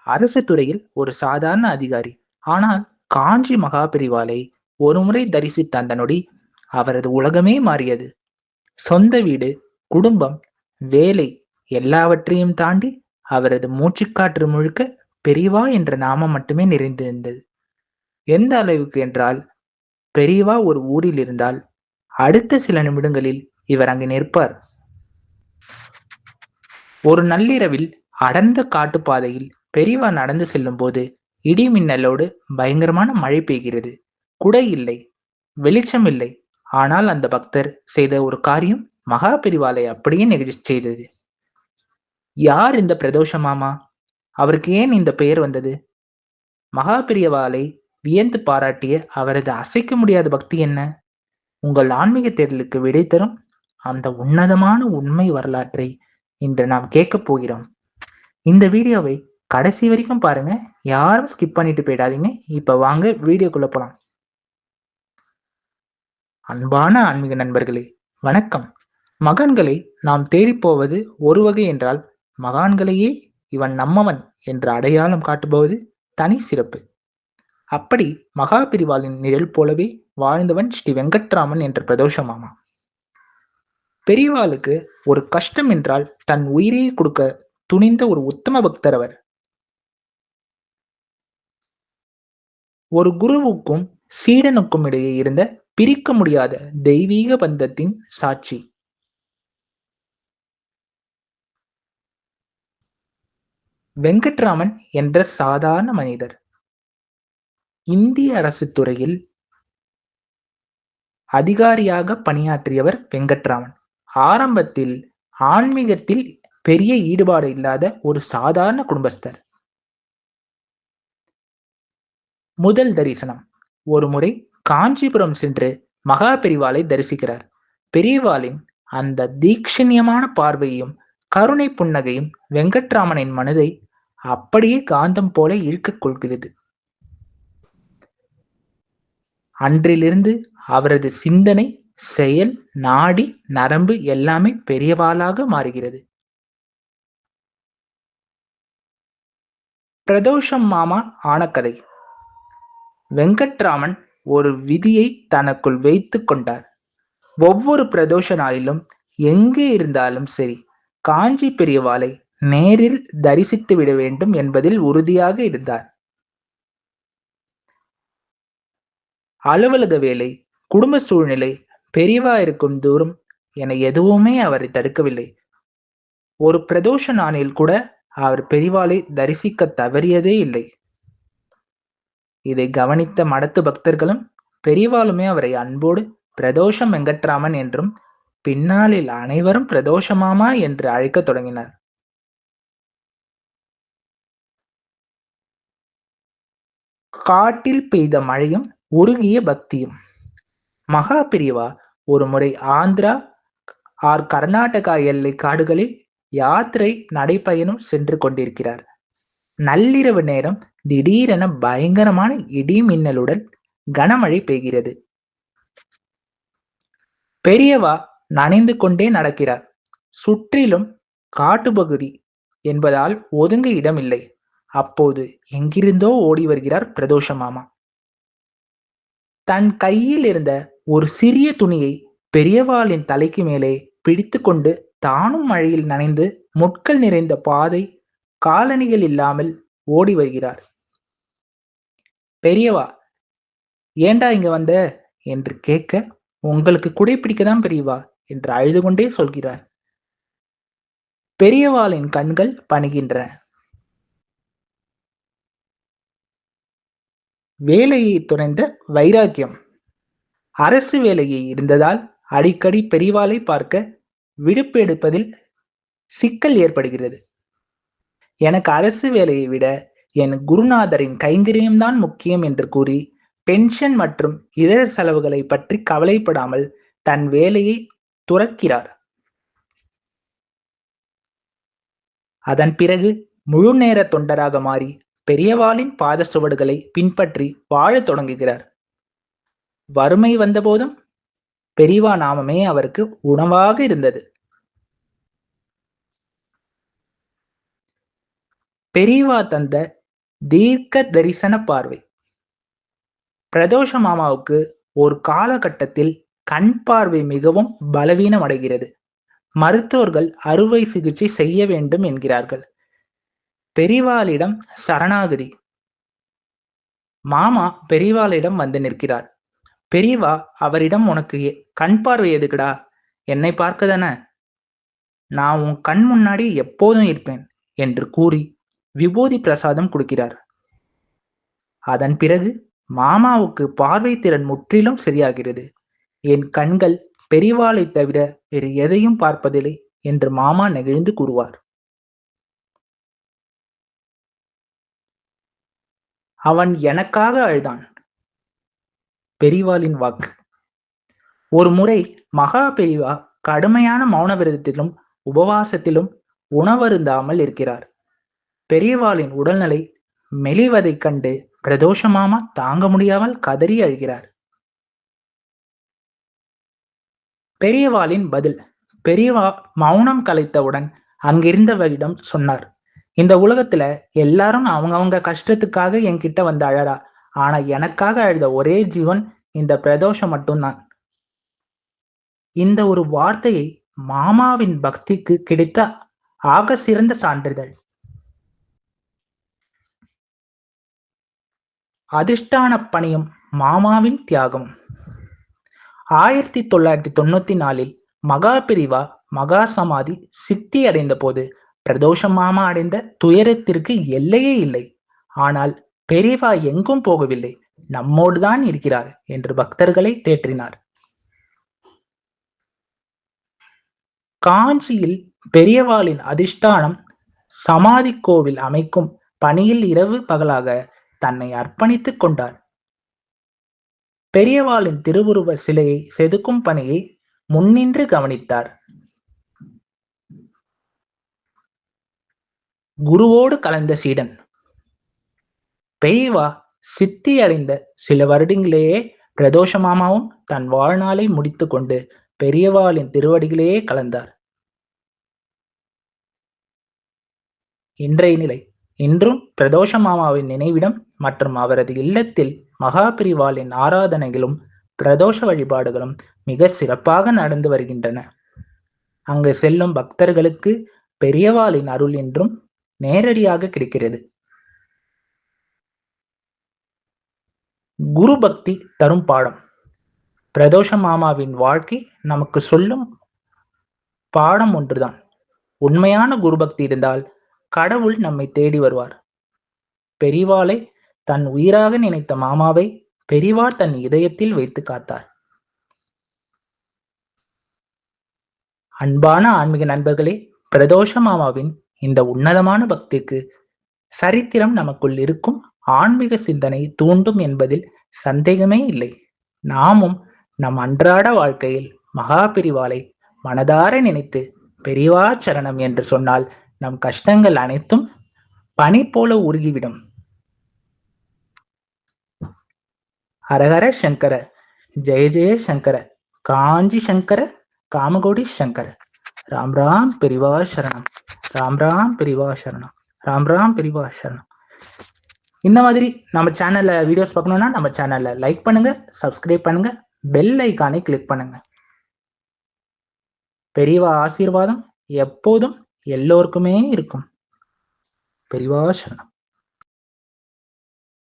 அரசு துறையில் ஒரு சாதாரண அதிகாரி. ஆனால் காஞ்சி மகாபெரிவாளை ஒருமுறை தரிசித்த அந்த நொடி அவரது உலகமே மாறியது. சொந்த வீடு, குடும்பம், வேலை எல்லாவற்றையும் தாண்டி அவரது மூச்சுக்காற்று முழுக்க பெரியவா என்ற நாமம் மட்டுமே நிறைந்திருந்தது. எந்த அளவுக்கு என்றால், பெரியவா ஒரு ஊரில் இருந்தால் அடுத்த சில நிமிடங்களில் இவர் அங்கு நிற்பார். ஒரு நள்ளிரவில் அடர்ந்த காட்டுப்பாதையில் பெரியவா நடந்து செல்லும்போது இடி மின்னலோடு பயங்கரமான மழை பெய்கிறது. குடை இல்லை, வெளிச்சம் இல்லை. ஆனால் அந்த பக்தர் செய்த ஒரு காரியம் மகா பெரிவாளை அப்படியே நெகிழச் செய்தது. யார் இந்த பிரதோஷ மாமா? அவருக்கு ஏன் இந்த பெயர் வந்தது? மகா பெரியவாளை வியந்து பாராட்டிய அவரது அசைக்க முடியாத பக்தி என்ன? உங்கள் ஆன்மீக தேடலுக்கு விடை தரும் அந்த உன்னதமான உண்மை வரலாற்றை இன்று நாம் கேட்கப் போகிறோம். இந்த வீடியோவை கடைசி வரைக்கும் பாருங்க. யாரும் ஸ்கிப் பண்ணிட்டு போயிடாதீங்க. இப்ப வாங்க வீடியோக்குள்ள போலாம். அன்பான ஆன்மீக நண்பர்களே, வணக்கம். மகான்களை நாம் தேடிப்போவது ஒரு வகை என்றால், மகான்களையே இவன் நம்மவன் என்று அடையாளம் காட்டுபவது தனி சிறப்பு. அப்படி மகா பெரிவாளின் நிழல் போலவே வாழ்ந்தவன் ஸ்ரீ வெங்கட்ராமன் என்ற பிரதோஷ மாமா. பெரியவாளுக்கு ஒரு கஷ்டம் என்றால் தன் உயிரையே கொடுக்க துணிந்த ஒரு உத்தம பக்தர் அவர். ஒரு குருவுக்கும் சீடனுக்கும் இடையே இருந்த பிரிக்க முடியாத தெய்வீக பந்தத்தின் சாட்சி. வெங்கட்ராமன் என்ற சாதாரண மனிதர் இந்திய அரசு துறையில் அதிகாரியாக பணியாற்றியவர் வெங்கட்ராமன். ஆரம்பத்தில் ஆன்மீகத்தில் பெரிய ஈடுபாடு இல்லாத ஒரு சாதாரண குடும்பஸ்தர். முதல் தரிசனம். ஒரு முறை காஞ்சிபுரம் சென்று மகா பெரிவாளை தரிசிக்கிறார். பெரியவாளின் அந்த தீக்ஷண்யமான பார்வையும் கருணை புன்னகையும் வெங்கட்ராமனின் மனதை அப்படியே காந்தம் போல இழுக்கக் கொள்கிறது. அன்றிலிருந்து அவரது சிந்தனை, செயல், நாடி, நரம்பு எல்லாமே பெரியவாளாக மாறுகிறது. பிரதோஷம் மாமா ஆன கதை. வெங்கட்ராமன் ஒரு விதியை தனக்குள் வைத்து கொண்டார். ஒவ்வொரு பிரதோஷ நாளிலும் எங்கே இருந்தாலும் சரி, காஞ்சி பெரியவாளை நேரில் தரிசித்து விட வேண்டும் என்பதில் உறுதியாக இருந்தார். அலுவலக வேலை, குடும்ப சூழ்நிலை, பெரியவா இருக்கும் தூரம் என எதுவுமே அவரை தடுக்கவில்லை. ஒரு பிரதோஷ நாளில் கூட அவர் பெரியவாளை தரிசிக்க தவறியதே இல்லை. இதை கவனித்த மடத்து பக்தர்களும் பெரியவாளுமே அவரை அன்போடு பிரதோஷம் வெங்கட்ராமன் என்றும், பின்னாளில் அனைவரும் பிரதோஷமாமா என்று அழைக்கத் தொடங்கினர். காட்டில் பெய்த மழையும் உருகிய பக்தியும். மகா பெரியவா ஒரு முறை ஆந்திரா கர்நாடகா எல்லை காடுகளில் யாத்திரை நடைப்பயணம் சென்று கொண்டிருக்கிறார். நள்ளிரவு நேரம் திடீரென பயங்கரமான இடி மின்னலுடன் கனமழை பெய்கிறது. பெரியவா நனைந்து கொண்டே நடக்கிறார். சுற்றிலும் காட்டுப்பகுதி என்பதால் ஒதுங்க இடமில்லை. அப்போது எங்கிருந்தோ ஓடி வருகிறார் பிரதோஷ மாமா. தன் கையில் இருந்த ஒரு சிறிய துணியை பெரியவாளின் தலைக்கு மேலே பிடித்து கொண்டு தானும் மழையில் நனைந்து முட்கள் நிறைந்த பாதை, காலணிகள் இல்லாமல் ஓடி வருகிறார். பெரியவா, ஏண்டா இங்க வந்த என்று கேட்க, உங்களுக்கு குடை பிடிக்கதான் பெரியவா என்று அழுது கொண்டே சொல்கிறார். பெரியவாளின் கண்கள் பணிகின்றன. வேலையை துறந்த வைராக்கியம். அரசு வேலையை இருந்ததால் அடிக்கடி பெரியவாளை பார்க்க விடுப்பு எடுப்பதில் சிக்கல் ஏற்படுகிறது. எனக்கு அரசு வேலையை விட என் குருநாதரின் கைங்கரியம்தான் முக்கியம் என்று கூறி பென்ஷன் மற்றும் இதர செலவுகளை பற்றி கவலைப்படாமல் தன் வேலையை துறக்கிறார். அதன் பிறகு முழு நேர தொண்டராக மாறி பெரியவாளின் பாத சுவடுகளை பின்பற்றி வாழத் தொடங்குகிறார். வறுமை வந்தபோதும் பெரியவா நாமமே அவருக்கு உணவாக இருந்தது. பெரியவா தந்த தீர்க்க தரிசன பார்வை. பிரதோஷ மாமாவுக்கு ஒரு காலகட்டத்தில் கண் பார்வை மிகவும் பலவீனம் அடைகிறது. மருத்துவர்கள் அறுவை சிகிச்சை செய்ய வேண்டும் என்கிறார்கள். பெரிவாளிடம் சரணாகதி. மாமா பெரியவாளிடம் வந்து நிற்கிறார். பெரியவா அவரிடம், உனக்கு கண் பார்வை எதுக்குடா? என்னை பார்க்கதானே? நான் உன் கண் முன்னாடி எப்போதும் இருப்பேன் என்று கூறி விபூதி பிரசாதம் கொடுக்கிறார். அதன் பிறகு மாமாவுக்கு பார்வை திறன் முற்றிலும் சரியாகிறது. என் கண்கள் பெரிவாளை தவிர வேறு எதையும் பார்ப்பதில்லை என்று மாமா நெகிழ்ந்து கூறுவார். அவன் எனக்காக அழுதான். பெரிவாளின் வாக்கு. ஒரு முறை மகா பெரிவா கடுமையான மௌன விரதத்திலும் உபவாசத்திலும் உணவருந்தாமல் இருக்கிறார். பெரியவாளின் உடல்நிலை மெலிவதைக் கண்டு பிரதோஷ மாமா தாங்க முடியாமல் கதறி அழுகிறார். பெரியவாளின் பதில். பெரியவா மௌனம் கலைத்தவுடன் அங்கிருந்தவரிடம் சொன்னார், இந்த உலகத்துல எல்லாரும் அவங்கவங்க கஷ்டத்துக்காக என்கிட்ட வந்து அழறா. ஆனா எனக்காக அழுத ஒரே ஜீவன் இந்த பிரதோஷம் மட்டும்தான். இந்த ஒரு வார்த்தையை மாமாவின் பக்திக்கு கிடைத்த ஆக சிறந்த சான்றிதழ். அதிஷ்டான பணியும் மாமாவின் தியாகம். 1994 மகா பிரிவா மகா சமாதி சித்தி அடைந்த போது பிரதோஷ மாமா அடைந்த துயரத்திற்கு எல்லையே இல்லை. ஆனால் பெரியவா எங்கும் போகவில்லை, நம்மோடுதான் இருக்கிறார் என்று பக்தர்களை தேற்றினார். காஞ்சியில் பெரியவாளின் அதிஷ்டானம் சமாதி கோவில் அமைக்கும் பணியில் இரவு பகலாக தன்னை அர்ப்பணித்துக் கொண்டார். பெரியவாளின் திருவுருவ சிலையை செதுக்கும் பணியை முன்னின்று கவனித்தார். குருவோடு கலந்த சீடன். பெரியவா சித்தி அடைந்த சில வருடங்களேயே பிரதோஷ மாமாவும் தன் வாழ்நாளை முடித்து கொண்டு பெரியவாளின் திருவடிகளேயே கலந்தார். இன்றைய நிலை. இன்றும் பிரதோஷ மாமாவின் நினைவிடம் மற்றும் அவரது இல்லத்தில் மகா பிரிவாளின் ஆராதனைகளும் பிரதோஷ வழிபாடுகளும் மிக சிறப்பாக நடந்து வருகின்றன. அங்கு செல்லும் பக்தர்களுக்கு பெரியவாளின் அருள் என்றும் நேரடியாக கிடைக்கிறது. குரு பக்தி தரும் பாடம். பிரதோஷ மாமாவின் வாழ்க்கை நமக்கு சொல்லும் பாடம் ஒன்றுதான். உண்மையான குரு பக்தி இருந்தால் கடவுள் நம்மை தேடி வருவார். பெரிவாளை தன் உயிராக நினைத்த மாமாவை பெரிவா தன் இதயத்தில் வைத்து காத்தார். அன்பான ஆன்மீக நண்பர்களே, பிரதோஷ மாமாவின் இந்த உன்னதமான பக்திக்கு சரித்திரம் நமக்குள் இருக்கும் ஆன்மீக சிந்தனை தூண்டும் என்பதில் சந்தேகமே இல்லை. நாமும் நம் அன்றாட வாழ்க்கையில் மகா பெரிவாளை மனதார நினைத்து பெரிவா சரணம் என்று சொன்னால் நம் கஷ்டங்கள் அனைத்தும் பனி போல உருகிவிடும். ஹரஹர சங்கர, ஜெய ஜெய சங்கர, காஞ்சி சங்கர, காமகோடி சங்கர. ராம் ராம் பெரிவா சரணம், ராம் ராம் பெரிவா சரணம், ராம் ராம் பெரிவா சரணம். இந்த மாதிரி நம்ம சேனல்ல வீடியோஸ் பார்க்கணும்னா நம்ம சேனல்ல லைக் பண்ணுங்க, சப்ஸ்கிரைப் பண்ணுங்க, பெல் ஐக்கானை கிளிக் பண்ணுங்க. பெரியவா ஆசீர்வாதம் எப்போதும் எல்லோருக்குமே இருக்கும். பெரிவா சரணம்.